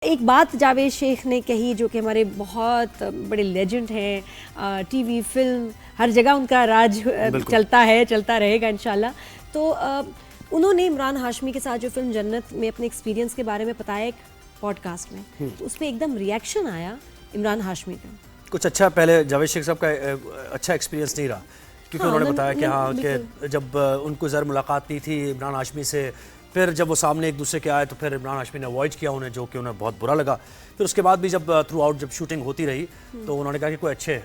एक बात जावेद शेख ने कही जो कि हमारे बहुत बड़े लेजेंड हैं, टीवी फिल्म हर जगह उनका राज चलता रहेगा इंशाल्लाह। तो उन्होंने इमरान हाशमी के साथ जो फिल्म जन्नत में अपने एक्सपीरियंस के बारे में बताया एक पॉडकास्ट में, तो उस पर एकदम रिएक्शन आया इमरान हाशमी का। कुछ अच्छा पहले जावेद शेख साहब का अच्छा एक्सपीरियंस नहीं रहा, क्योंकि उन्होंने बताया कि हाँ कि जब उनको ज़र मुलाकात नहीं थी इमरान हाशमी से, फिर जब वो सामने एक दूसरे के आए तो फिर इमरान हाशमी ने अवॉइड किया उन्हें, जो कि उन्हें बहुत बुरा लगा। फिर उसके बाद भी जब थ्रू आउट जब शूटिंग होती रही तो उन्होंने कहा कि कोई अच्छे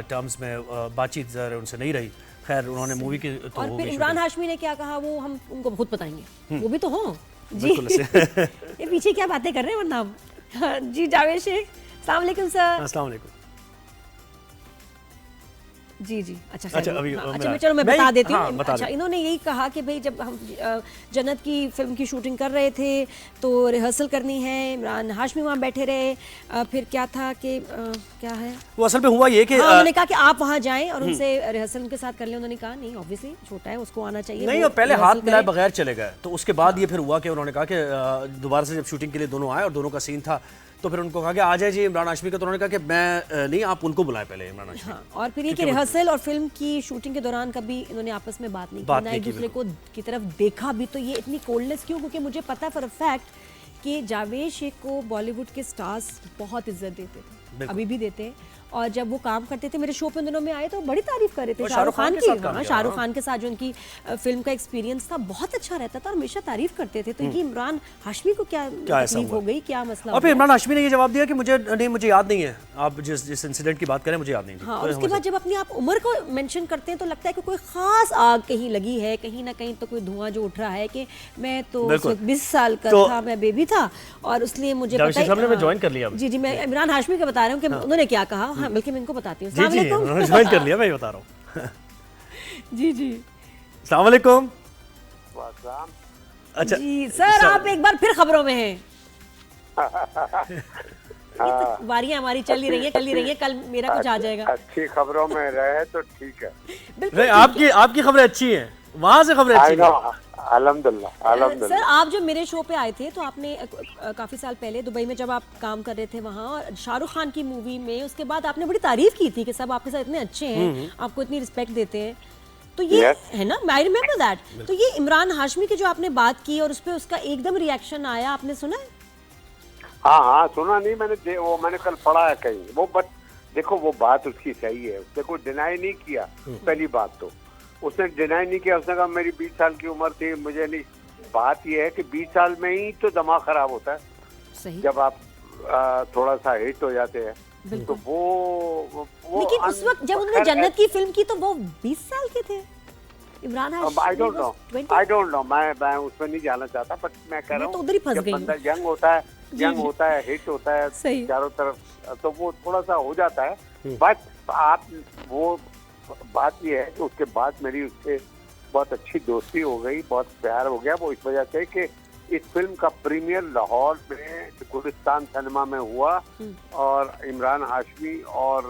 टर्म्स में बातचीत उनसे नहीं रही। खैर उन्होंने मूवी की तो और फिर इमरान हाशमी ने क्या कहा वो हम उनको खुद बताएंगे, वो भी तो हो जी। ये पीछे क्या बातें कर रहे हैं वरना हम जी। जावेद शेख अस्सलाम वालेकुम सर। अस्सलाम वालेकुम जी जी। अच्छा अभी चलो मैं बता देती हूँ। बता अच्छा, इन्होंने यही कहा कि भाई जब हम जन्नत की फिल्म की शूटिंग कर रहे थे तो रिहर्सल करनी है, इमरान हाशमी वहाँ बैठे रहे, फिर क्या था कि क्या है वो असल में हुआ ये कि उन्होंने कहा कि आप वहाँ जाएं और उनसे रिहर्सल उनके साथ कर लें। उन्होंने कहा नहीं, ऑब्वियसली छोटा है उसको आना चाहिए नहीं, और पहले हाथ मिलाए बगैर चले गए। तो उसके बाद ये फिर हुआ कि उन्होंने कहा कि दोबारा से जब शूटिंग के लिए दोनों आए और दोनों का सीन था तो फिर उनको कहा कि आ जाए जी इमरान हाशमी का, तो उन्होंने कहा कि मैं नहीं, आप उनको बुलाएं पहले इमरान हाशमी। हाँ, और फिर ये कि रिहर्सल और फिल्म की शूटिंग के दौरान कभी इन्होंने आपस में बात नहीं की, ना एक दूसरे को की तरफ देखा भी। तो ये इतनी कोल्डनेस क्यों? क्योंकि मुझे पता फॉर अ फैक्ट कि जावेद शेख को बॉलीवुड के स्टार्स बहुत इज्जत देते थे, अभी भी देते हैं। और जब वो काम करते थे मेरे शो पे उन दिनों में आए तो बड़ी तारीफ कर रहे थे शाहरुख खान की। हाँ, शाहरुख खान के साथ जो उनकी फिल्म का एक्सपीरियंस था बहुत अच्छा रहता था और हमेशा तारीफ करते थे। तो ये इमरान हाशमी को क्या तकलीफ हो गई, क्या मसला? और फिर इमरान हाशमी ने ये जवाब दिया कि मुझे याद नहीं है, आप जिस इंसिडेंट की बात करें मुझे याद नहीं। हाँ, और उसके बाद जब अपनी आप उम्र को मेंशन करते हैं तो लगता है कि कोई खास आग कहीं लगी है, कहीं ना कहीं तो कोई धुआं जो उठ रहा है कि मैं तो 20 साल का था, मैं बेबी था और इसलिए मुझे पता है। ज्वाइन कर लिया। जी जी, मैं इमरान हाशमी का बता रहा हूँ कि उन्होंने क्या कहा। हाँ, बल्कि मैं इनको बताती हूँ। जी जी, ज्वाइन कर लिया, मैं बता रहा हूँ। जी जी, अस्सलाम वालेकुम। अच्छा जी सर, आप एक बार फिर खबरों में हैं। तो वारियां हमारी चल ही रही है, कल मेरा कुछ आ जाएगा। अच्छी खबरों में रहे तो ठीक है। नहीं, आपकी खबरें अच्छी हैं, वहाँ से खबरें अच्छी हैं। अल्हम्दुलिल्लाह। सर, आप जब मेरे शो पे आए थे तो आपने काफ़ी साल पहले दुबई में जब आप काम कर रहे थे वहाँ, और शाहरुख खान की मूवी में, उसके बाद आपने बड़ी तारीफ की थी कि सब आपके साथ इतने अच्छे हैं, आपको इतनी रिस्पेक्ट देते हैं। तो ये है ना, आई रिमेम्बर दैट। तो ये इमरान हाशमी की जो आपने बात की और उस पर उसका एकदम रिएक्शन आया, आपने सुना है? हाँ, सुना नहीं मैंने, वो मैंने कल पढ़ा है कहीं वो। बट देखो वो बात उसकी सही है, उसने कोई डिनाई नहीं किया। पहली बात तो उसने डिनाई नहीं किया, उसने कहा मेरी 20 साल की उम्र थी, मुझे नहीं। बात यह है कि 20 साल में ही तो दिमाग खराब होता है। सही। जब आप थोड़ा सा हिट हो जाते हैं तो वो लेकिन उस वक्त जब उन्होंने जन्नत की फिल्म की तो वो 20 साल के थे Imran Hashmi. I don't know, मैं उसमें नहीं जाना चाहता, बट मैं कह रहा हूँ उधर ही फंस गई। बंदा यंग होता है, हिट होता है चारों तरफ, तो वो थोड़ा सा हो जाता है। बट आप वो बात ये है कि उसके बाद मेरी उससे बहुत अच्छी दोस्ती हो गई, बहुत प्यार हो गया। वो इस वजह से कि इस फिल्म का प्रीमियर लाहौर में गुलिस्तान सिनेमा में हुआ और इमरान हाशमी और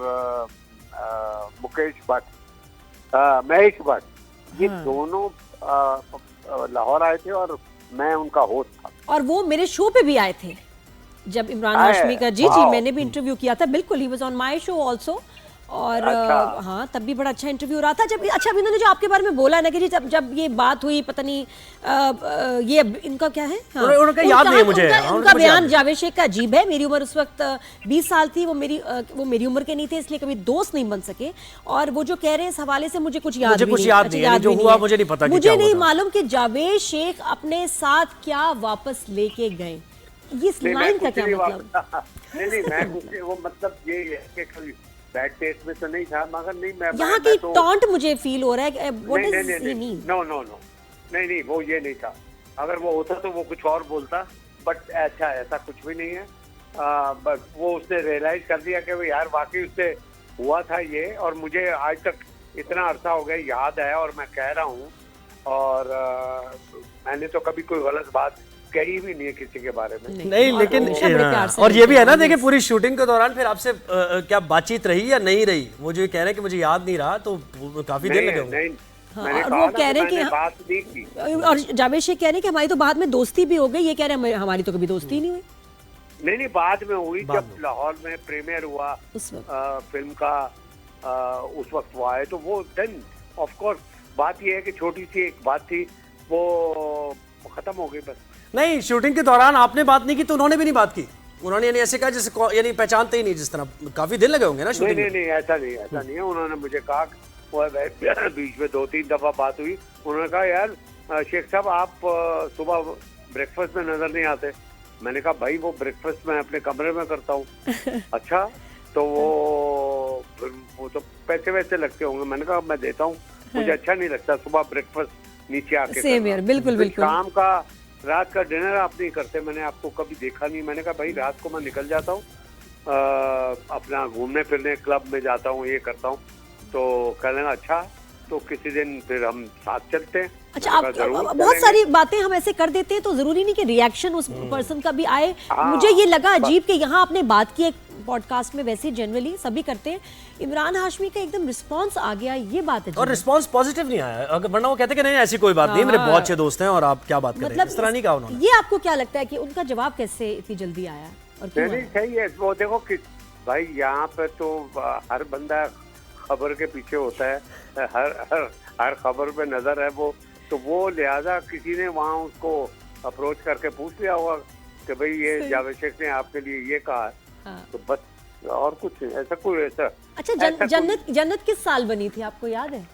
महेश भट्ट ये दोनों लाहौर आए थे और मैं उनका होस्ट था। और वो मेरे शो पे भी आए थे जब इमरान हाशमी का। जी जी, मैंने भी इंटरव्यू किया था, बिल्कुल, he was on my show also. और हाँ, तब भी बड़ा अच्छा इंटरव्यू रहा था। जब अच्छा इन्होंने जो आपके बारे में बोला ना कि जी जब ये बात हुई, पता नहीं ये इनका क्या है, हाँ, उनका याद नहीं है मुझे। उनका बयान जावेद शेख का अजीब है। मेरी उम्र उस वक्त 20 साल थी, वो मेरी उम्र के नहीं थे, इसलिए कभी दोस्त नहीं बन सके। और वो जो कह रहे हैं इस हवाले से मुझे कुछ याद नहीं है, जो हुआ मुझे नहीं पता, मुझे नहीं मालूम कि जावेद शेख अपने साथ क्या वापस लेके गए। इस लाइन का क्या मतलब? नहीं, मैं वो मतलब ये है कि बैड टेस्ट में तो नहीं था, मगर नहीं, मैं यहाँ की टॉन्ट मुझे फील हो रहा है। What is he mean? No, नहीं, वो ये नहीं था। अगर वो होता तो वो कुछ और बोलता, बट ऐसा कुछ भी नहीं है। बट वो उसने रियलाइज कर दिया कि यार वाकई उससे हुआ था ये, और मुझे आज तक इतना अरसा हो गया याद है, और मैं कह रहा हूँ। और मैंने तो कभी कोई गलत बात कही भी नहीं है किसी के बारे में। नहीं, लेकिन और ये भी है ना, देखिए पूरी शूटिंग के दौरान फिर आपसे क्या बातचीत रही या नहीं रही? वो जो कह रहे हैं कि मुझे याद नहीं रहा, तो काफी देर लगे होंगे। और वो कह रहे हैं कि और जावेद शेख कह रहे हैं कि हमारी तो बाद में दोस्ती भी हो गई। ये कह रहे हैं हमारी तो कभी दोस्ती नहीं हुई। नहीं बाद में हुई, बाद जब में। लाहौर में प्रीमियर हुआ उस वक्त फिल्म का, उस वक्त हुआ है, तो वो देन ऑफ कोर्स बात ये है कि छोटी सी एक बात थी, वो खत्म हो गई बस। नहीं, शूटिंग के दौरान आपने बात नहीं की तो उन्होंने भी नहीं बात की? उन्होंने यानी ऐसे कहा जैसे यानी पहचानते ही नहीं, जिस तरह काफी दिन लगे होंगे ना नहीं शूटिंग नहीं में? नहीं, ऐसा नहीं है। उन्होंने मुझे कहा, वो बीच में 2-3 दफा बात हुई, उन्होंने कहा यार शेख साहब आप सुबह ब्रेकफास्ट में नजर नहीं आते। मैंने कहा भाई वो ब्रेकफास्ट मैं अपने कमरे में करता हूँ। अच्छा, तो वो तो पैसे वैसे लगते होंगे। मैंने कहा मैं देता हूँ, मुझे अच्छा नहीं लगता सुबह ब्रेकफास्ट नीचे आके सेम करना। यार, बिल्कुल बिल्कुल। शाम का, रात का डिनर आप नहीं करते, मैंने आपको कभी देखा नहीं। मैंने कहा भाई रात को मैं निकल जाता हूँ, अपना घूमने फिरने क्लब में जाता हूँ, ये करता हूँ। तो कहने लगा अच्छा, तो किसी दिन फिर हम साथ चलते हैं। अच्छा, आप बहुत सारी बातें हम ऐसे कर देते हैं तो जरूरी नहीं कि रिएक्शन उस पर्सन का भी आए। मुझे ये लगा अजीब कि यहाँ आपने बात की एक पॉडकास्ट में, वैसे जनरली सभी करते हैं, इमरान हाशमी का एकदम रिस्पांस आ गया, ये बात है। और रिस्पांस पॉजिटिव नहीं आया, अगर वरना वो कहते कि नहीं ऐसी कोई बात नहीं, मेरे बहुत अच्छे दोस्त हैं और आप क्या बात कर रहे हैं, मतलब इस तरह नहीं कहा उन्होंने। ये आपको क्या लगता है कि उनका जवाब कैसे इतनी जल्दी आया और क्यों नहीं आया? सही है वो। देखो कि भाई यहाँ पे तो हर बंदा खबर के पीछे होता है, हर खबर पे नजर है वो, तो वो लिहाजा किसी ने वहाँ उसको अप्रोच करके पूछ लिया होगा कि भाई ये जावेद शेख ने आपके लिए ये कहा है। हाँ। तो बस, और कुछ ऐसा कोई ऐसा। अच्छा, जन्नत किस साल बनी थी, आपको याद है?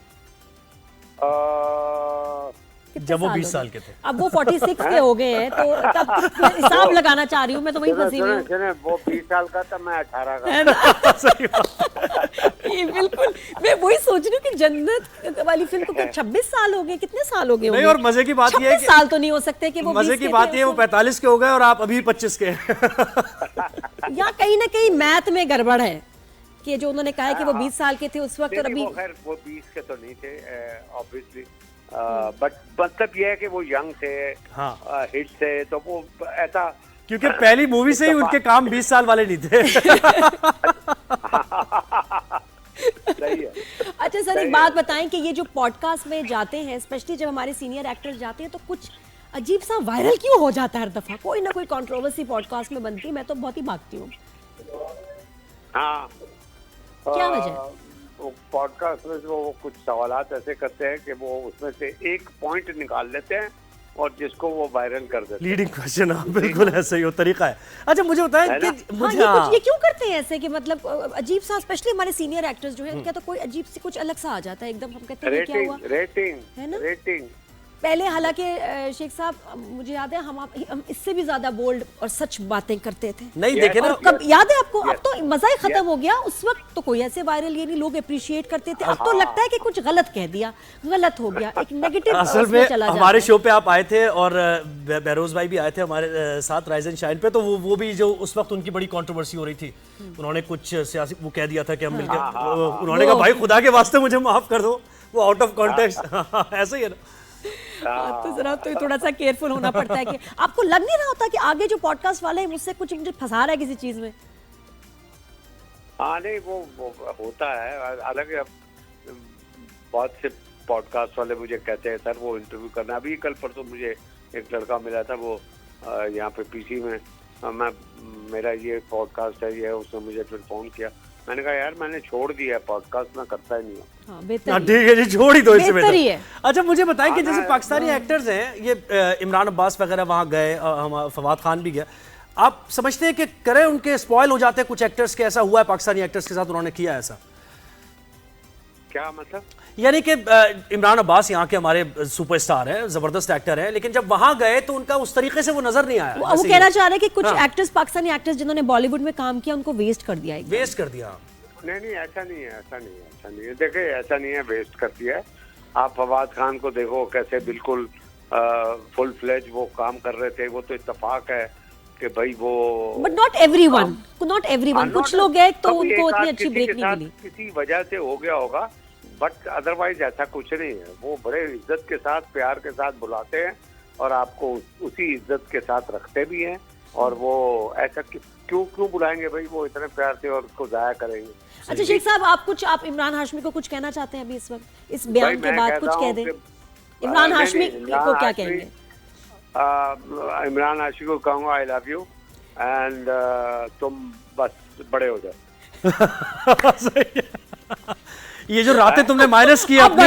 कितने जब वो साल 20 हो साल गए? के थे। अब वो 46 के हो गए हैं, तो तब हिसाब लगाना चाह रही हूँ मैं, तो वही फंसी हुई हूँ। सुने, वो 20 साल का था, मैं 18 का। सही बात। ये बिल्कुल, मैं वही सोच रही हूँ कि जन्नत वाली फिल्म को 26 साल हो गए, कितने साल हो गए नहीं, होंगे? और मजे की बात ये है 26 साल तो नहीं हो सकते कि वो 20 मजे की के बात थे ये है वो उसमें। 45 के हो गए और आप अभी 25 के हैं। या कहीं ना कहीं मैथ में गड़बड़ है कि जो उन्होंने कहा है कि वो 20 साल के थे उस वक्त और अभी। वो खैर वो 20 के तो नहीं थे ऑब्वियसली, बट मतलब ये है कि वो यंग थे, हाँ। हिट थे, तो वो ऐसा, क्योंकि पहली मूवी से ही उनके काम 20 साल वाले नहीं थे। सही है। अच्छा सर, एक बात बताएं कि ये जो पॉडकास्ट में जाते हैं, स्पेशली जब हमारे सीनियर एक्टर्स जाते हैं, तो कुछ अजीब सा वायरल क्यों हो जाता है हर दफा? कोई ना कोई कंट्रोवर्सी पॉडकास्ट में बनती है, मैं तो बहुत ही भागती हूँ। हाँ, क्या वजह है? वो पॉडकास्ट में वो कुछ सवालात ऐसे करते हैं कि वो उसमें से एक पॉइंट निकाल लेते हैं और जिसको वो वायरल कर देते हैं। लीडिंग क्वेश्चन, हाँ बिल्कुल ऐसा ही वो तरीका है। अच्छा मुझे बताएं कि मुझे ये क्यों करते हैं ऐसे कि मतलब अजीब सा, स्पेशली हमारे सीनियर एक्टर्स जो है उनका तो कोई अजीब सी कुछ अलग सा आ जाता है एकदम, हम कहते हैं ये क्या हुआ? रेटिंग है ना? रेटिंग। पहले हालांकि शेख साहब, मुझे याद है हम इससे भी ज्यादा बोल्ड और सच बातें करते थे। नहीं देखे ना, कब याद है आपको? अब तो मजा ही खत्म हो गया। उस वक्त तो कोई ऐसे वायरल ये नहीं, लोग अप्रिशिएट करते थे। अब तो लगता है कि कुछ गलत कह दिया, गलत हो गया, एक नेगेटिव असल में हमारे शो पे आप आए थे और बहरोज भाई भी आए थे हमारे साथ राइज एंड शाइन पे, तो वो भी जो उस वक्त उनकी बड़ी कंट्रोवर्सी हो रही थी, उन्होंने कुछ सियासी वो कह दिया था कि हम मिलकर, उन्होंने कहा भाई खुदा के वास्ते मुझे माफ कर दो, वो आउट ऑफ कॉन्टेक्स्ट ऐसा ही है ना। तो जरा तो थोड़ा सा केयरफुल होना पड़ता है कि आपको लग नहीं रहा होता कि आगे जो पॉडकास्ट वाले हैं मुझसे कुछ मुझे फंसा रहा है किसी चीज में? हाँ नहीं, वो होता है। हालांकि अब बहुत से पॉडकास्ट वाले मुझे कहते हैं सर वो इंटरव्यू करना। अभी कल परसों मुझे एक लड़का मिला था, वो यहाँ पे पीसी में, मेरा ये पॉडकास्ट है, ये उसने मुझे फिर फोन किया। मैंने कहा यार मैंने छोड़ दिया है पॉडकास्ट, मैं करता ही नहीं हूँ। हाँ, बेहतर ठीक है जी, छोड़ ही दो इससे बेहतर ही है। अच्छा मुझे बताएं कि जैसे पाकिस्तानी एक्टर्स हैं, ये इमरान अब्बास वगैरह वहाँ गए, हम फवाद खान भी गया, आप समझते हैं कि करें उनके स्पॉइल हो जाते हैं कुछ एक्टर्स के? ऐसा हुआ है पाकिस्तानी एक्टर्स के साथ, उन्होंने किया ऐसा? क्या मतलब? यानी कि इमरान अब्बास यहाँ के हमारे सुपरस्टार हैं, जबरदस्त एक्टर हैं, लेकिन जब वहां गए तो उनका उस तरीके से वो नजर नहीं आया। वो कहना चाह रहे हैं कि कुछ एक्टर्स, पाकिस्तानी एक्टर्स जिन्होंने बॉलीवुड में काम किया, उनको वेस्ट कर दिया। वेस्ट कर दिया? नहीं ऐसा नहीं है, ऐसा नहीं है। देखिए ऐसा नहीं है वेस्ट कर दिया है। आप फवाद खान को देखो कैसे बिल्कुल फुल फ्लेज वो काम कर रहे थे। वो तो इत्तेफाक है कि भाई वो, बट नॉट एवरीवन, कुछ लोग गए तो उनको इतनी अच्छी ब्रेक नहीं मिली, किसी वजह से हो गया होगा, बट अदरवाइज ऐसा कुछ नहीं है। वो बड़े इज्जत के साथ, प्यार के साथ बुलाते हैं और आपको उसी इज्जत के साथ रखते भी हैं। और वो ऐसा क्यों बुलाएंगे भाई, वो इतने प्यार से और उसको जाया करेंगे। अच्छा शेख साहब, आप इमरान हाशमी को कुछ कहना चाहते हैं अभी इस वक्त, इस बयान के बाद कुछ कह दें? इमरान हाशमी को क्या कहेंगे? इमरान हाशमी को कहूँगा आई लव यू। एंड तुम बस बड़े हो जाओ। सही है। ये जो रातें तुमने माइनस की अपनी,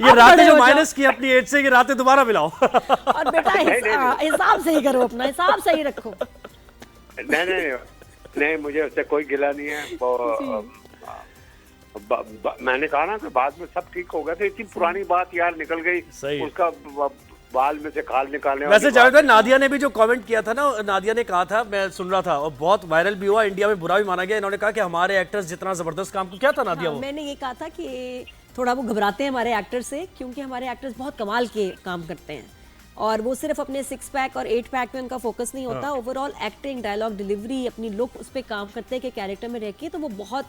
ये रातें जो माइनस की अपनी एज से, ये रातें दोबारा मिलाओ। और बेटा हिसाब सही करो, अपना हिसाब सही रखो। नहीं, मुझे उससे कोई गिला नहीं है। मैंने कहा ना कि बाद में सब ठीक हो गया था। इतनी पुरानी बात यार निकल गई, उसका बाल में से खाल निकालने। वैसे जावेद भाई, नादिया ने भी जो कमेंट किया था ना, नादिया ने कहा था, मैं सुन रहा था और बहुत वायरल भी हुआ, इंडिया में बुरा भी माना गया। इन्होंने कहा कि हमारे एक्टर्स जितना जबरदस्त काम को, क्या था नादिया? वो मैंने ये कहा था कि थोड़ा वो घबराते हैं हमारे एक्टर्स से, क्योंकि हमारे एक्टर्स बहुत कमाल के काम करते हैं और वो सिर्फ अपने 6 पैक और 8 पैक में उनका फोकस नहीं होता। ओवरऑल एक्टिंग, डायलॉग डिलीवरी, अपनी लुक, उस पर काम करते हैं कि कैरेक्टर में रह के, तो वो बहुत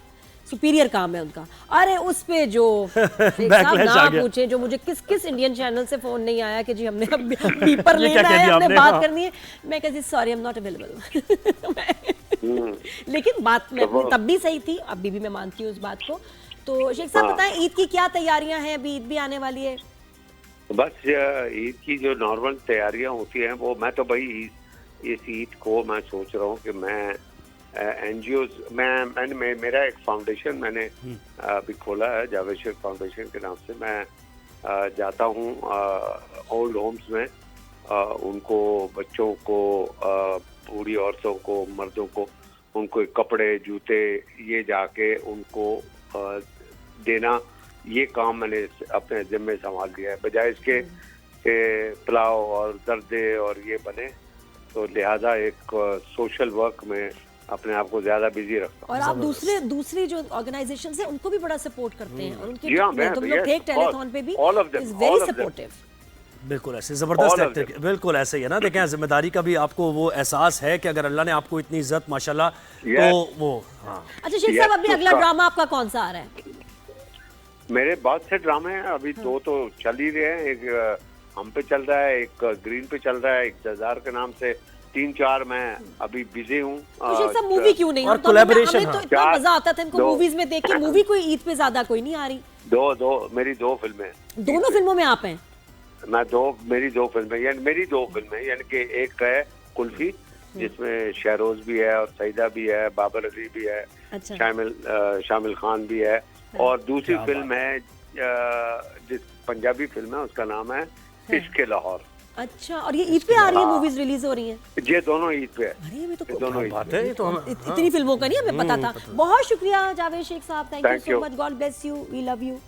सुपीरियर काम है उनका। अरे उस पे जो ना पूछे, जो मुझे किस किस इंडियन चैनल से फोन नहीं आया कि जी हमने बीपर लेना है, हमने बात करनी है। मैं कहती sorry, I am not available. लेकिन बात मैं तब भी सही थी, अभी भी मैं मानती हूँ उस बात को। तो शेख साहब बताएं, ईद की क्या तैयारियां हैं? अभी ईद भी आने वाली है। बस ईद की जो नॉर्मल तैयारियां होती हैं वो, मैं तो भाई इस ईद को मैं सोच रहा हूँ कि मैं एनजीओ मेरा एक फाउंडेशन मैंने अभी खोला है, जावेद शेख फाउंडेशन के नाम से। मैं जाता हूँ ओल्ड होम्स में, उनको, बच्चों को, बूढ़ी औरतों को, मर्दों को, उनको कपड़े, जूते, ये जाके उनको देना, ये काम मैंने अपने जिम्मे संभाल लिया है। बजाय इसके पुलाव और दर्दे और ये बने, तो लिहाजा एक सोशल वर्क में अपने आप को ज्यादा बिजी रखता हूं। और आप दूसरी जो ऑर्गेनाइजेशंस हैं उनको भी बड़ा सपोर्ट करते हैं, और उनके तुम लोग टेक टेलीथॉन पे भी इज वेरी सपोर्टिव। बिल्कुल ऐसे जबरदस्त एक्टर, बिल्कुल ऐसे ही है ना। देखें, जिम्मेदारी का भी आपको वो एहसास है कि अगर अल्लाह ने आपको इतनी इज्जत माशाल्लाह, तो वो। अच्छा शेख साहब, अभी अगला ड्रामा आपका कौन सा आ रहा है? मेरे बहुत से ड्रामे हैं, अभी 2 तो चल ही रहे हैं। एक हम पे चल रहा है, एक ग्रीन पे चल रहा है, एक जजार के नाम से। 3-4 मैं अभी बिजी हूँ। तो मूवी क्यों नहीं? और कोलैबोरेशन, हमें तो इतना मजा आता था इनको मूवीज में देख के। मूवी कोई ईद पे ज्यादा कोई नहीं आ रही। मेरी 2 फिल्में, दोनों फिल्मों में आप हैं? मेरी 2 फिल्में, यानी कि एक है कुल्फी, जिसमें शहरोज भी है और सईदा भी है, बाबर अली भी है, शामिल खान भी है। और दूसरी फिल्म है जिस पंजाबी फिल्म है, उसका नाम है इश्क लाहौर। अच्छा, और ये ईद पे आ रही है, मूवीज रिलीज हो रही हैं? ये दोनों ईद पे है। अरे हमें तो दोनों बात है, तो इतनी फिल्मों का नहीं हमें पता था। बहुत शुक्रिया जावेद शेख साहब, thank you so much, God bless you, we love you.